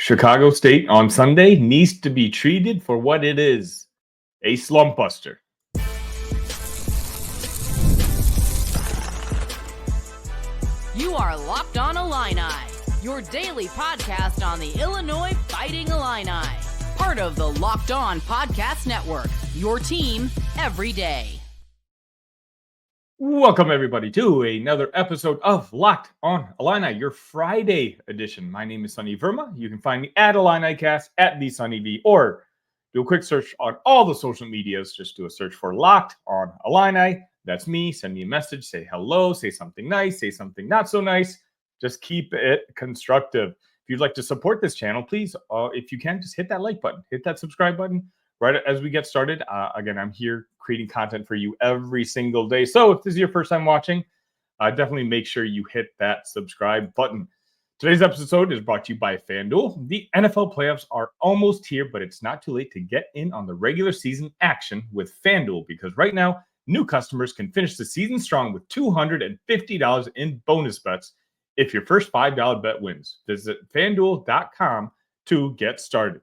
Chicago State on Sunday needs to be treated for what it is, a slump buster. You are Locked On Illini, your daily podcast on the Illinois Fighting Illini. Part of the Locked On Podcast Network, your team every day. Welcome, everybody, to another episode of Locked On Illini, your Friday edition. My name is Sonny Verma. You can find me at IlliniCast, at TheSonnyV, or do a quick search on all the social medias. Just do a search for Locked On Illini. That's me. Send me a message. Say hello. Say something nice. Say something not so nice. Just keep it constructive. If you'd like to support this channel, please, if you can, just hit that like button. Hit that subscribe button. Right as we get started, again, I'm here creating content for you every single day. So if this is your first time watching, definitely make sure you hit that subscribe button. Today's episode is brought to you by FanDuel. The NFL playoffs are almost here, but it's not too late to get in on the regular season action with FanDuel, because right now, new customers can finish the season strong with $250 in bonus bets if your first $5 bet wins. Visit FanDuel.com to get started.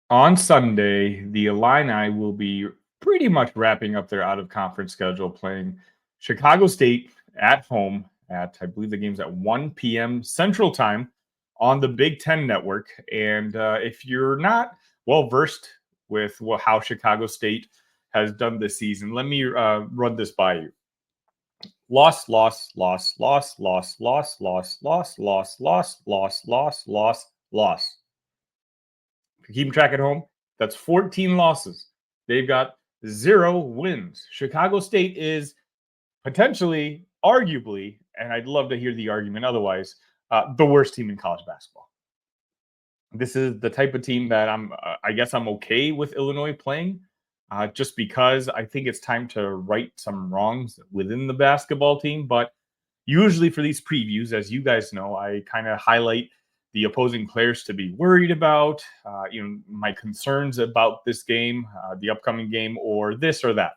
On Sunday, the Illini will be pretty much wrapping up their out-of-conference schedule, playing Chicago State at home at, I believe the game's at 1 p.m. Central Time on the Big Ten Network. And if you're not well-versed with how Chicago State has done this season, let me run this by you. Loss. Keeping track at home, that's 14 losses. They've got 0 wins. Chicago State is potentially, arguably, and I'd love to hear the argument otherwise, the worst team in college basketball. This is the type of team that I guess I'm okay with Illinois playing, just because I think it's time to right some wrongs within the basketball team. But usually for these previews, as you guys know, I kind of highlight the opposing players to be worried about, my concerns about this game, the upcoming game, or this or that.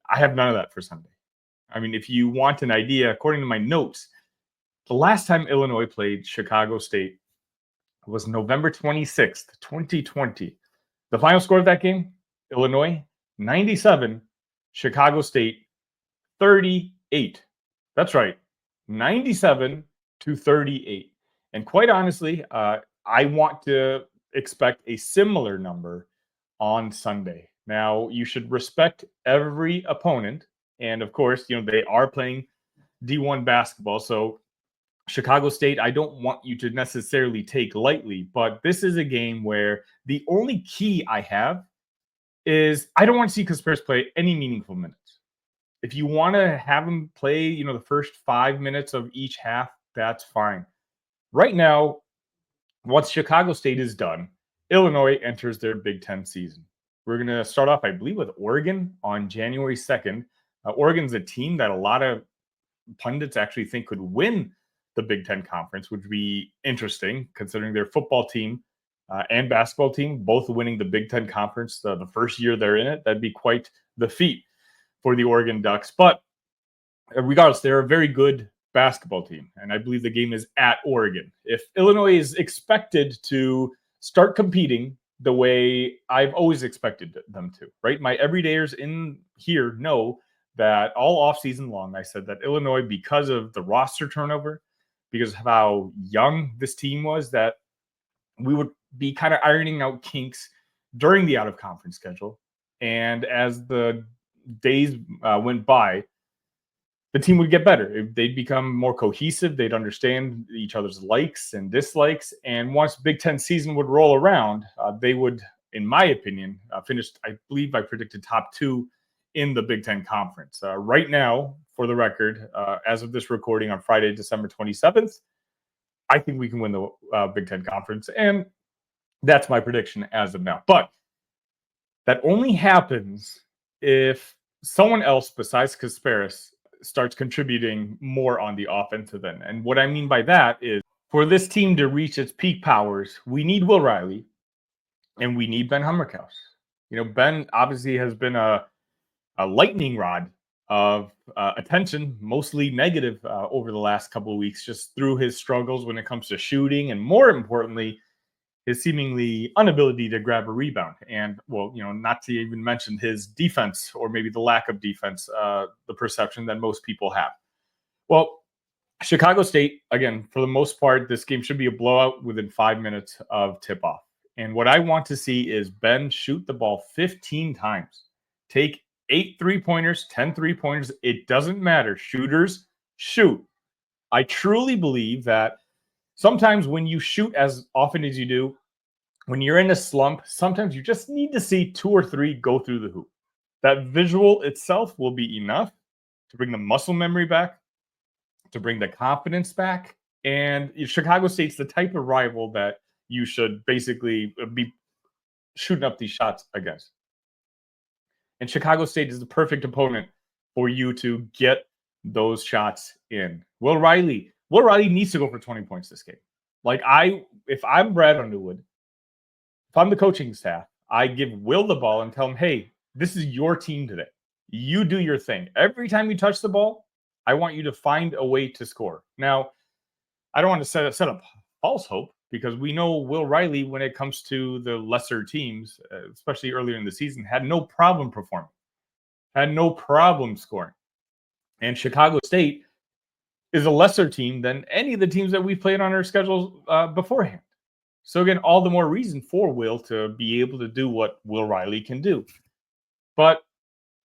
I have none of that for Sunday. I mean, if you want an idea, according to my notes, the last time Illinois played Chicago State was November 26th, 2020. The final score of that game, Illinois 97, Chicago State 38. That's right, 97-38. And quite honestly, I want to expect a similar number on Sunday. Now, you should respect every opponent. And of course, they are playing D1 basketball. So Chicago State, I don't want you to necessarily take lightly. But this is a game where the only key I have is I don't want to see Kasparis play any meaningful minutes. If you want to have him play, the first 5 minutes of each half, that's fine. Right now, once Chicago State is done, Illinois enters their Big Ten season. We're going to start off, I believe, with Oregon on January 2nd. Oregon's a team that a lot of pundits actually think could win the Big Ten Conference, which would be interesting considering their football team and basketball team both winning the Big Ten Conference the first year they're in it. That'd be quite the feat for the Oregon Ducks. But regardless, they're a very good basketball team, and I believe the game is at Oregon. If Illinois is expected to start competing the way I've always expected them to, right? My everydayers in here know that all offseason long, I said that Illinois, because of the roster turnover, because of how young this team was, that we would be kind of ironing out kinks during the out-of-conference schedule. And as the days went by, the team would get better. They'd become more cohesive. They'd understand each other's likes and dislikes. And once Big Ten season would roll around, they would, in my opinion, finish, I believe I predicted top 2 in the Big Ten Conference. Right now, for the record, as of this recording on Friday, December 27th, I think we can win the Big Ten Conference. And that's my prediction as of now. But that only happens if someone else besides Kasparis starts contributing more on the offensive end. And what I mean by that is, for this team to reach its peak powers, we need Will Riley and we need Ben Humrichous. Ben obviously has been a lightning rod of attention, mostly negative over the last couple of weeks, just through his struggles when it comes to shooting, and more importantly, his seemingly inability to grab a rebound. And, well, not to even mention his defense, or maybe the lack of defense, the perception that most people have. Well, Chicago State, again, for the most part, this game should be a blowout within 5 minutes of tip-off. And what I want to see is Ben shoot the ball 15 times. Take 8 3-pointers, 10 3-pointers. It doesn't matter. Shooters, shoot. I truly believe that sometimes when you shoot as often as you do, when you're in a slump, sometimes you just need to see 2 or 3 go through the hoop. That visual itself will be enough to bring the muscle memory back, to bring the confidence back. And Chicago State's the type of rival that you should basically be shooting up these shots against. And Chicago State is the perfect opponent for you to get those shots in. Will Riley needs to go for 20 points this game. If I'm Brad Underwood, if I'm the coaching staff, I give Will the ball and tell him, hey, this is your team today. You do your thing. Every time you touch the ball, I want you to find a way to score. Now, I don't want to set up false hope, because we know Will Riley, when it comes to the lesser teams, especially earlier in the season, had no problem performing, had no problem scoring. And Chicago State is a lesser team than any of the teams that we've played on our schedules beforehand. So again, all the more reason for Will to be able to do what Will Riley can do. But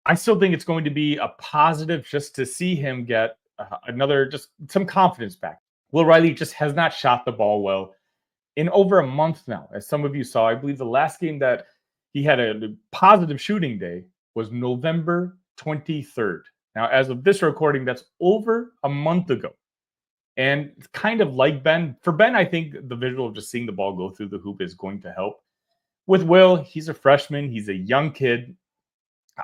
I still think it's going to be a positive just to see him get just some confidence back. Will Riley just has not shot the ball well in over a month now. As some of you saw, I believe the last game that he had a positive shooting day was November 23rd. Now, as of this recording, that's over a month ago. And it's kind of like Ben. For Ben, I think the visual of just seeing the ball go through the hoop is going to help. With Will, he's a freshman. He's a young kid.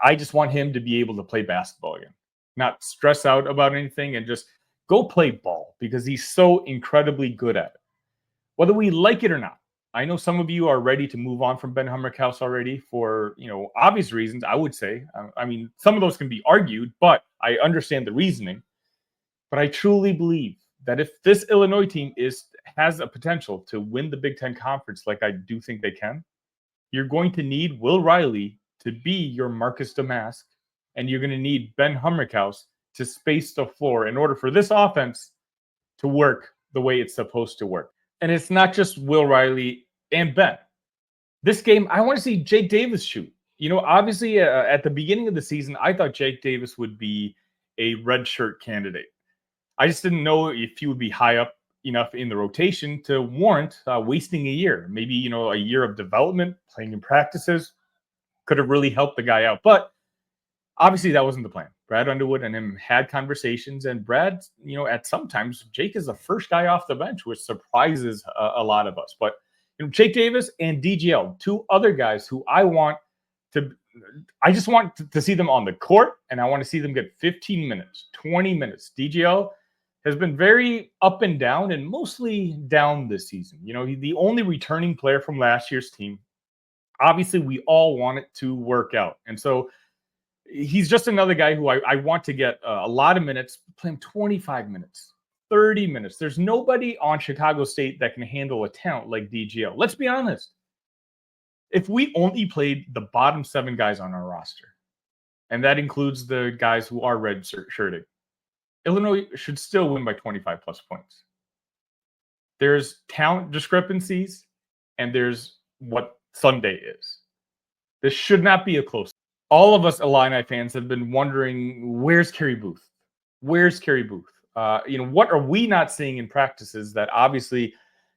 I just want him to be able to play basketball again, not stress out about anything, and just go play ball, because he's so incredibly good at it. Whether we like it or not, I know some of you are ready to move on from Ben Humrichous already for, obvious reasons, I would say. I mean, some of those can be argued, but I understand the reasoning. But I truly believe that if this Illinois team has a potential to win the Big Ten Conference, like I do think they can, you're going to need Will Riley to be your Marcus Damask, and you're going to need Ben Humrichous to space the floor in order for this offense to work the way it's supposed to work. And it's not just Will Riley and Ben. This game, I want to see Jake Davis shoot. Obviously, at the beginning of the season, I thought Jake Davis would be a redshirt candidate. I just didn't know if he would be high up enough in the rotation to warrant wasting a year. Maybe, a year of development, playing in practices, could have really helped the guy out. But obviously that wasn't the plan. Brad Underwood and him had conversations, and Brad, at sometimes Jake is the first guy off the bench, which surprises a lot of us. But Jake Davis and DGL, 2 other guys who I just want to see them on the court, and I want to see them get 15 minutes, 20 minutes. DGL has been very up and down, and mostly down this season. He's the only returning player from last year's team. Obviously, we all want it to work out. And so he's just another guy who I want to get a lot of minutes, play him 25 minutes, 30 minutes. There's nobody on Chicago State that can handle a talent like DGL. Let's be honest. If we only played the bottom 7 guys on our roster, and that includes the guys who are red-shirted, Illinois should still win by 25 plus points. There's talent discrepancies, and there's what Sunday is. This should not be a close. All of us Illini fans have been wondering, where's Kerry Booth? Where's Kerry Booth? What are we not seeing in practices that obviously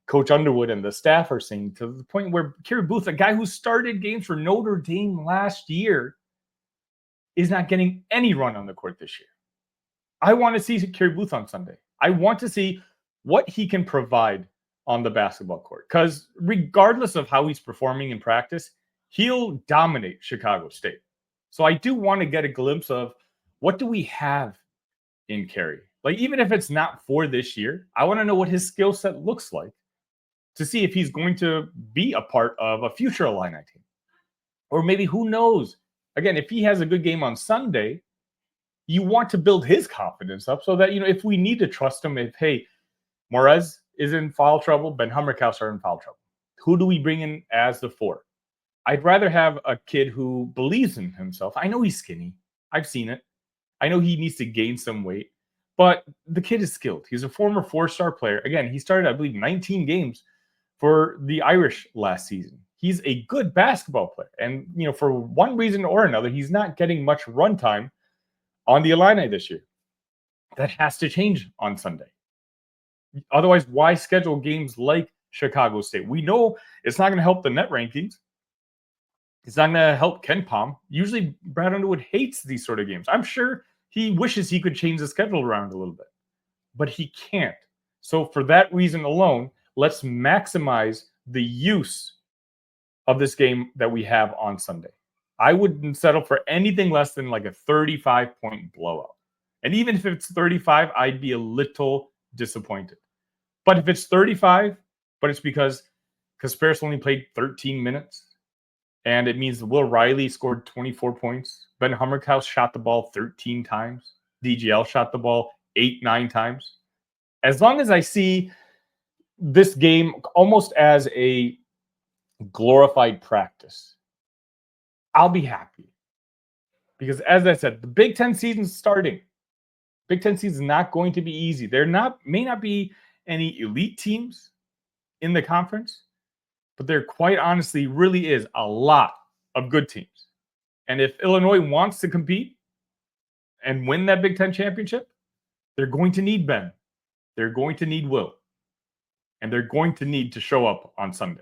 Coach Underwood and the staff are seeing, to the point where Kerry Booth, a guy who started games for Notre Dame last year, is not getting any run on the court this year. I want to see Kerry Booth on Sunday. I want to see what he can provide on the basketball court, because regardless of how he's performing in practice, he'll dominate Chicago State. So I do want to get a glimpse of what do we have in Kerry. Even if it's not for this year, I want to know what his skill set looks like to see if he's going to be a part of a future Illini team. Or maybe, who knows? Again, if he has a good game on Sunday, you want to build his confidence up so that, if we need to trust him, if, hey, Morez is in foul trouble, Ben Humrichous are in foul trouble, who do we bring in as the 4? I'd rather have a kid who believes in himself. I know he's skinny. I've seen it. I know he needs to gain some weight, but the kid is skilled. He's a former 4-star player. Again, he started, I believe, 19 games for the Irish last season. He's a good basketball player. And, for one reason or another, he's not getting much runtime on the Illini this year. That has to change on Sunday. Otherwise, why schedule games like Chicago State? We know it's not going to help the net rankings. It's not going to help Ken Palm. Usually, Brad Underwood hates these sort of games. I'm sure he wishes he could change the schedule around a little bit, but he can't. So for that reason alone, let's maximize the use of this game that we have on Sunday. I wouldn't settle for anything less than like a 35-point blowout. And even if it's 35, I'd be a little disappointed. But if it's 35, but it's because Kasparis only played 13 minutes, and it means Will Riley scored 24 points. Ben Humrichous shot the ball 13 times. DGL shot the ball 8-9 times. As long as I see this game almost as a glorified practice, I'll be happy. Because as I said, the Big Ten season's starting. Big Ten season is not going to be easy. There may not be any elite teams in the conference, but there quite honestly really is a lot of good teams. And if Illinois wants to compete and win that Big Ten championship, they're going to need Ben. They're going to need Will. And they're going to need to show up on Sunday.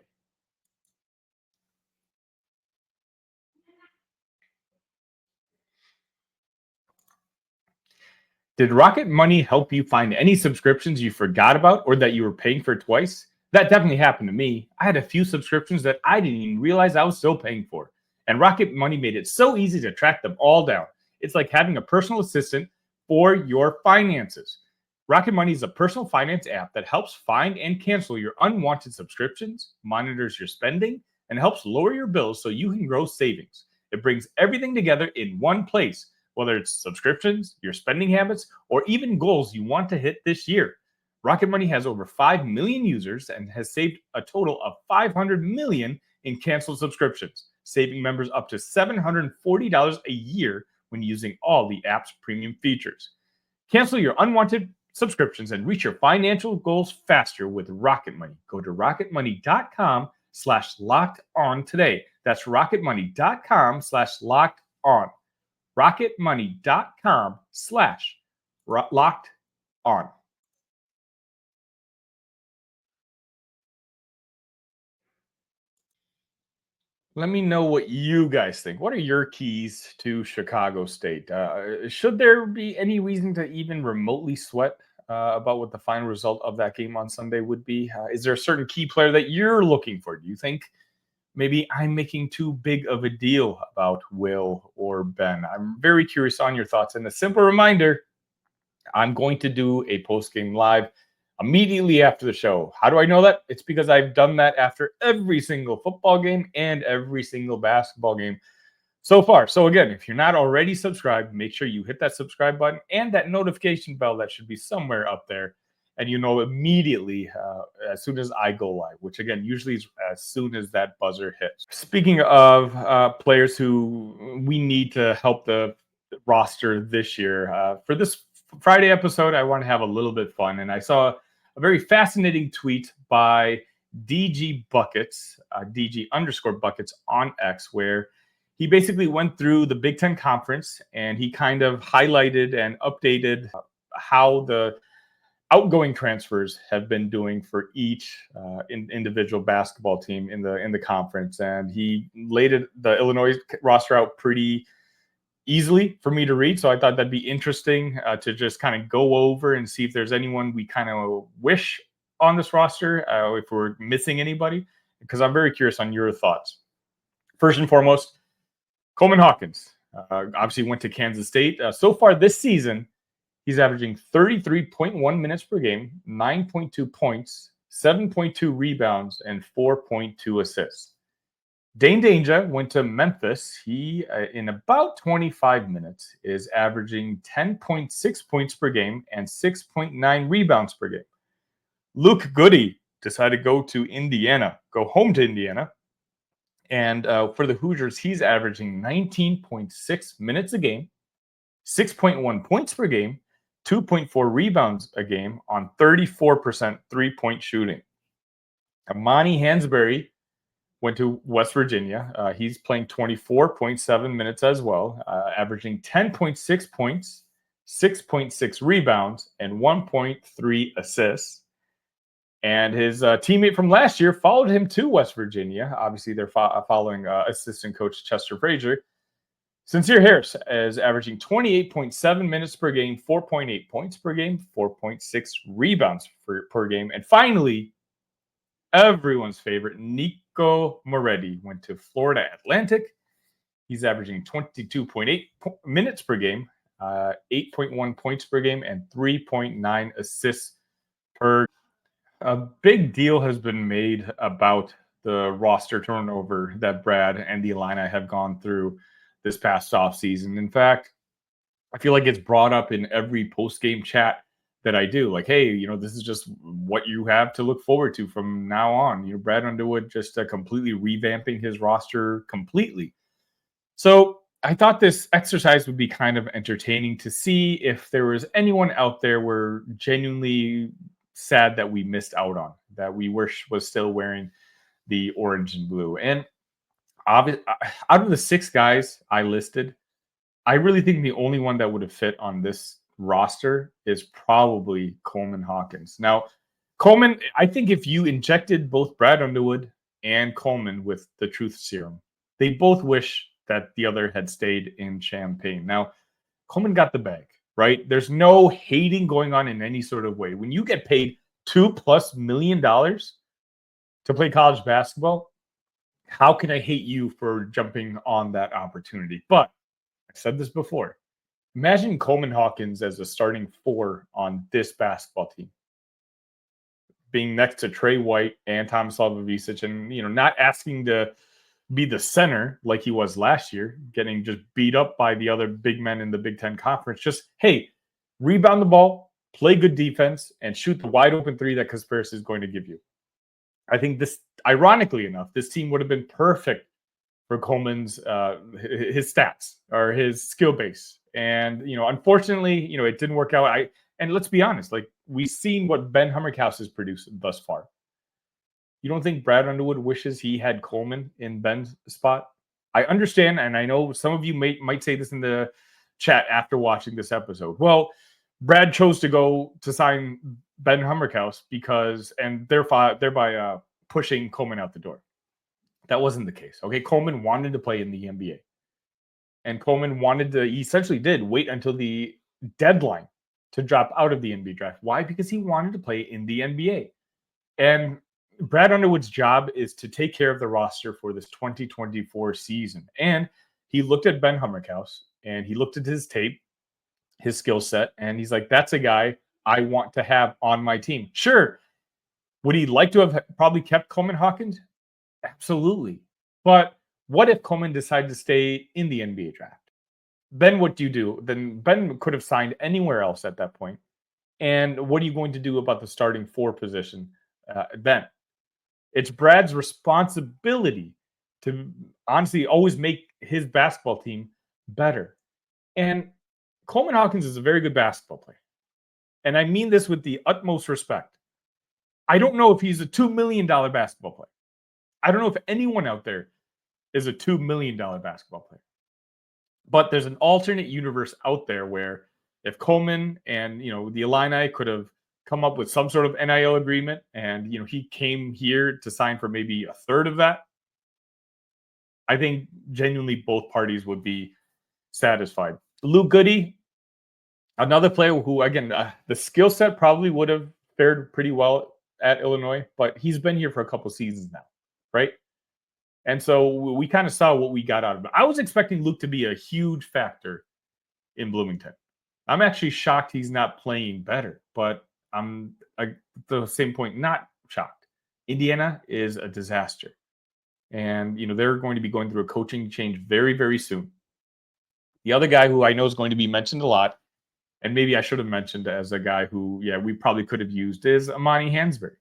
Did Rocket Money help you find any subscriptions you forgot about or that you were paying for twice? That definitely happened to me. I had a few subscriptions that I didn't even realize I was still paying for. And Rocket Money made it so easy to track them all down. It's like having a personal assistant for your finances. Rocket Money is a personal finance app that helps find and cancel your unwanted subscriptions, monitors your spending, and helps lower your bills so you can grow savings. It brings everything together in one place, whether it's subscriptions, your spending habits, or even goals you want to hit this year. Rocket Money has over 5 million users and has saved a total of $500 million in canceled subscriptions, saving members up to $740 a year when using all the app's premium features. Cancel your unwanted subscriptions and reach your financial goals faster with Rocket Money. Go to rocketmoney.com/locked-on today. That's rocketmoney.com/locked-on. rocketmoney.com/locked-on. Let me know what you guys think. What are your keys to Chicago State? Should there be any reason to even remotely sweat about what the final result of that game on Sunday would be? Is there a certain key player that you're looking for? Do you think maybe I'm making too big of a deal about Will or Ben? I'm very curious on your thoughts. And a simple reminder, I'm going to do a post-game live immediately after the show. How do I know that? It's because I've done that after every single football game and every single basketball game so far. So again, if you're not already subscribed, make sure you hit that subscribe button and that notification bell that should be somewhere up there. And you know immediately as soon as I go live, which again, usually is as soon as that buzzer hits. Speaking of players who we need to help the roster this year, for this Friday episode, I want to have a little bit fun. And I saw a very fascinating tweet by DG Buckets, DG_Buckets on X, where he basically went through the Big Ten Conference and he kind of highlighted and updated how the outgoing transfers have been doing for each individual basketball team in the conference. And he laid the Illinois roster out pretty easily for me to read. So I thought that'd be interesting to just kind of go over and see if there's anyone we kind of wish on this roster, if we're missing anybody, because I'm very curious on your thoughts. First and foremost, Coleman Hawkins obviously went to Kansas State. So far this season, he's averaging 33.1 minutes per game, 9.2 points, 7.2 rebounds, and 4.2 assists. Dane Danger went to Memphis. He, in about 25 minutes, is averaging 10.6 points per game and 6.9 rebounds per game. Luke Goody decided to go home to Indiana. And for the Hoosiers, he's averaging 19.6 minutes a game, 6.1 points per game, 2.4 rebounds a game on 34% three-point shooting. Amani Hansberry went to West Virginia. He's playing 24.7 minutes as well, averaging 10.6 points, 6.6 rebounds, and 1.3 assists. And his teammate from last year followed him to West Virginia. Obviously, they're following assistant coach Chester Frazier. Sincere Harris is averaging 28.7 minutes per game, 4.8 points per game, 4.6 rebounds per game. And finally, everyone's favorite, Nico Moretti went to Florida Atlantic. He's averaging 22.8 minutes per game, 8.1 points per game, and 3.9 assists per. A big deal has been made about the roster turnover that Brad and the Illini have gone through this past offseason. In fact, I feel like it's brought up in every post-game chat that I do. Like, hey, this is just what you have to look forward to from now on. Brad Underwood just completely revamping his roster completely. So I thought this exercise would be kind of entertaining to see if there was anyone out there we're genuinely sad that we missed out on, that we wish was still wearing the orange and blue. And out of the 6 guys I listed, I really think the only one that would have fit on this roster is probably Coleman Hawkins. Now, Coleman, I think if you injected both Brad Underwood and Coleman with the truth serum, they both wish that the other had stayed in Champaign. Now, Coleman got the bag, right? There's no hating going on in any sort of way. When you get paid $2+ million to play college basketball, how can I hate you for jumping on that opportunity? But I've said this before. Imagine Coleman Hawkins as a starting 4 on this basketball team, being next to Trey White and Thomas Slavovicic, and not asking to be the center like he was last year, getting just beat up by the other big men in the Big Ten Conference. Just, hey, rebound the ball, play good defense, and shoot the wide open 3 that Kasparis is going to give you. I think this, ironically enough, this team would have been perfect for Coleman's his stats or his skill base. And unfortunately, it didn't work out. And let's be honest, like, we've seen what Ben Humrichous has produced thus far. You don't think Brad Underwood wishes he had Coleman in Ben's spot? I understand, and I know some of you might say this in the chat after watching this episode. Well, Brad chose to go to sign Ben Humrichous and thereby pushing Coleman out the door. That wasn't the case. Okay, Coleman wanted to play in the NBA. And Coleman he essentially did wait until the deadline to drop out of the NBA draft. Why? Because he wanted to play in the NBA. And Brad Underwood's job is to take care of the roster for this 2024 season. And he looked at Ben Humrichous and he looked at his tape, his skill set, and he's like, that's a guy I want to have on my team. Sure. Would he like to have probably kept Coleman Hawkins? Absolutely. But what if Coleman decided to stay in the NBA draft? Then what do you do? Then Ben could have signed anywhere else at that point. And what are you going to do about the starting 4 position then? It's Brad's responsibility to honestly always make his basketball team better. And Coleman Hawkins is a very good basketball player. And I mean this with the utmost respect. I don't know if he's a $2 million basketball player. I don't know if anyone out there is a $2 million basketball player. But there's an alternate universe out there where if Coleman and the Illini could have come up with some sort of NIL agreement and he came here to sign for maybe a third of that, I think genuinely both parties would be satisfied. Luke Goody, another player who, again, the skill set probably would have fared pretty well at Illinois, but he's been here for a couple seasons now, right? And so we kind of saw what we got out of it. I was expecting Luke to be a huge factor in Bloomington. I'm actually shocked he's not playing better, but I'm at the same point not shocked. Indiana is a disaster. And, they're going to be going through a coaching change very, very soon. The other guy who I know is going to be mentioned a lot, and maybe I should have mentioned as a guy who, we probably could have used, is Amani Hansberry.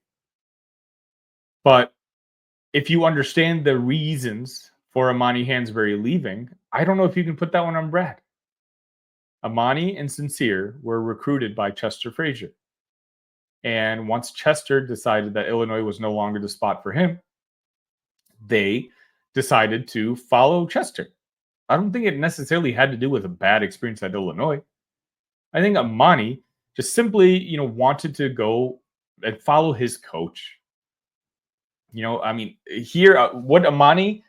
But if you understand the reasons for Amani Hansberry leaving, I don't know if you can put that one on Brad. Amani and Sincere were recruited by Chester Frazier. And once Chester decided that Illinois was no longer the spot for him, they decided to follow Chester. I don't think it necessarily had to do with a bad experience at Illinois. I think Amani just simply, wanted to go and follow his coach. Here, would Amani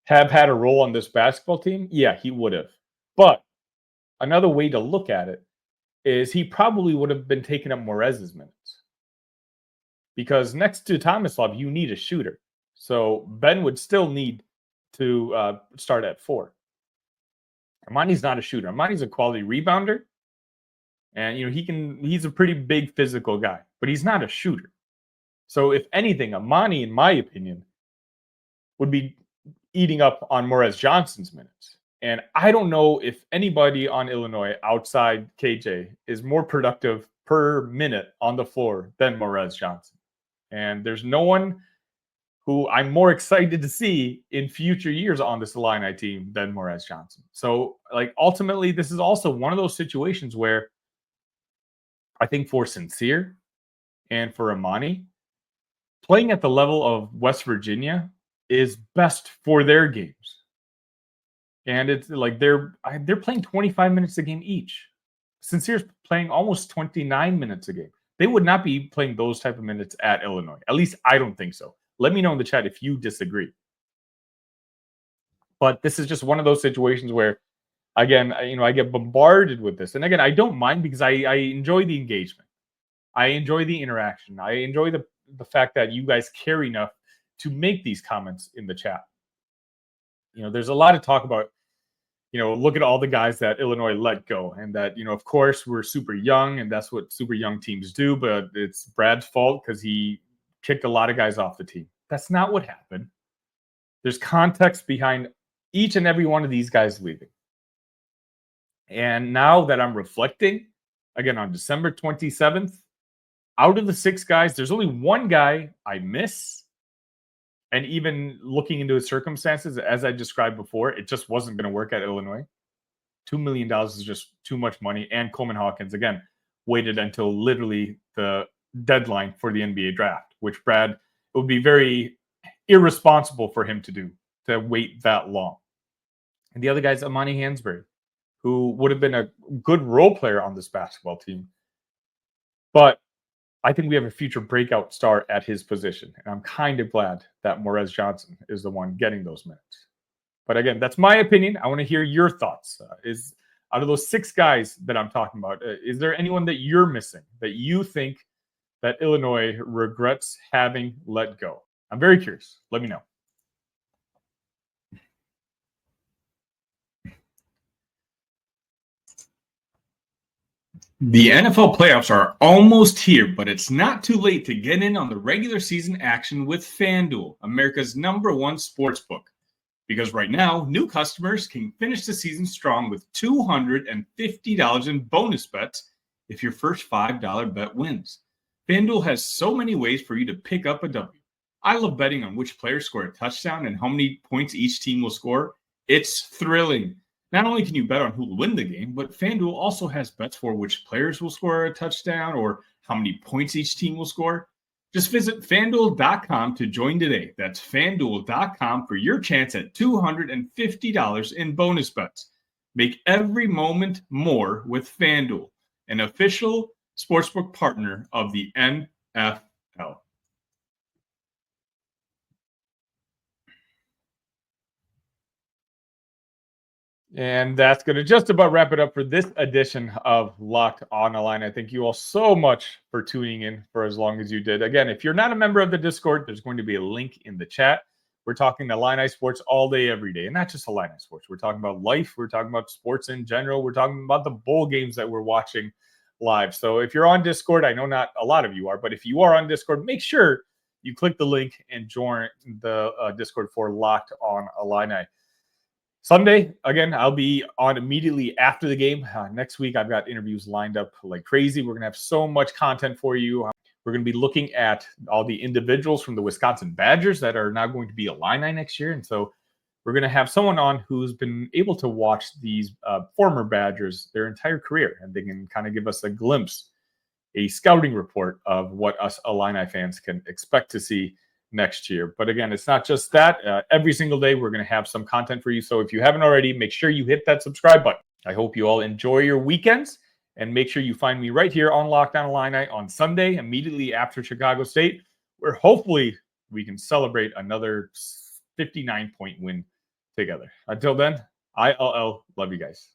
have had a role on this basketball team? Yeah, he would have. But another way to look at it is he probably would have been taking up Morez's minutes. Because next to Tomislav, you need a shooter. So Ben would still need to start at 4. Amani's not a shooter. Amani's a quality rebounder. And, he's a pretty big physical guy, but he's not a shooter. So if anything, Amani, in my opinion, would be eating up on Morez Johnson's minutes. And I don't know if anybody on Illinois outside KJ is more productive per minute on the floor than Morez Johnson. And there's no one who I'm more excited to see in future years on this Illini team than Morez Johnson. So, ultimately, this is also one of those situations where I think for Sincere and for Amani, playing at the level of West Virginia is best for their games. And it's they're playing 25 minutes a game each. Sincere's playing almost 29 minutes a game. They would not be playing those type of minutes at Illinois. At least I don't think so. Let me know in the chat if you disagree. But this is just one of those situations where, again, I get bombarded with this. And again, I don't mind because I enjoy the engagement. I enjoy the interaction. I enjoy the fact that you guys care enough to make these comments in the chat. There's a lot of talk about, look at all the guys that Illinois let go. And that, of course, we're super young and that's what super young teams do. But it's Brad's fault because he kicked a lot of guys off the team. That's not what happened. There's context behind each and every one of these guys leaving. And now that I'm reflecting, again, on December 27th, out of the 6 guys, there's only one guy I miss. And even looking into his circumstances, as I described before, it just wasn't going to work at Illinois. $2 million is just too much money. And Coleman Hawkins, again, waited until literally the deadline for the NBA draft, which Brad, it would be very irresponsible for him to do, to wait that long. And the other guy's Amani Hansberry, who would have been a good role player on this basketball team. But I think we have a future breakout star at his position. And I'm kind of glad that Morez Johnson is the one getting those minutes. But again, that's my opinion. I want to hear your thoughts. Is out of those 6 guys that I'm talking about, is there anyone that you're missing that you think that Illinois regrets having let go? I'm very curious. Let me know. The NFL playoffs are almost here, but it's not too late to get in on the regular season action with FanDuel, America's #1 sportsbook. Because right now, new customers can finish the season strong with $250 in bonus bets if your first $5 bet wins. FanDuel has so many ways for you to pick up a W. I love betting on which players score a touchdown and how many points each team will score. It's thrilling. Not only can you bet on who will win the game, but FanDuel also has bets for which players will score a touchdown or how many points each team will score. Just visit FanDuel.com to join today. That's FanDuel.com for your chance at $250 in bonus bets. Make every moment more with FanDuel, an official sportsbook partner of the NFL. And that's going to just about wrap it up for this edition of Locked On Illini. Thank you all so much for tuning in for as long as you did. Again, if you're not a member of the Discord, there's going to be a link in the chat. We're talking Illini sports all day, every day. And not just Illini sports. We're talking about life. We're talking about sports in general. We're talking about the bowl games that we're watching live. So if you're on Discord, I know not a lot of you are, but if you are on Discord, make sure you click the link and join the Discord for Locked On Illini. Sunday, again, I'll be on immediately after the game. Next week, I've got interviews lined up like crazy. We're going to have so much content for you. We're going to be looking at all the individuals from the Wisconsin Badgers that are now going to be Illini next year. And so we're going to have someone on who's been able to watch these former Badgers their entire career, and they can kind of give us a glimpse, a scouting report of what us Illini fans can expect to see next year. But again, it's not just that. Every single day, we're going to have some content for you. So if you haven't already, make sure you hit that subscribe button. I hope you all enjoy your weekends, and make sure you find me right here on Locked On Illini on Sunday, immediately after Chicago State, where hopefully we can celebrate another 59-point win together. Until then, ILL, love you guys.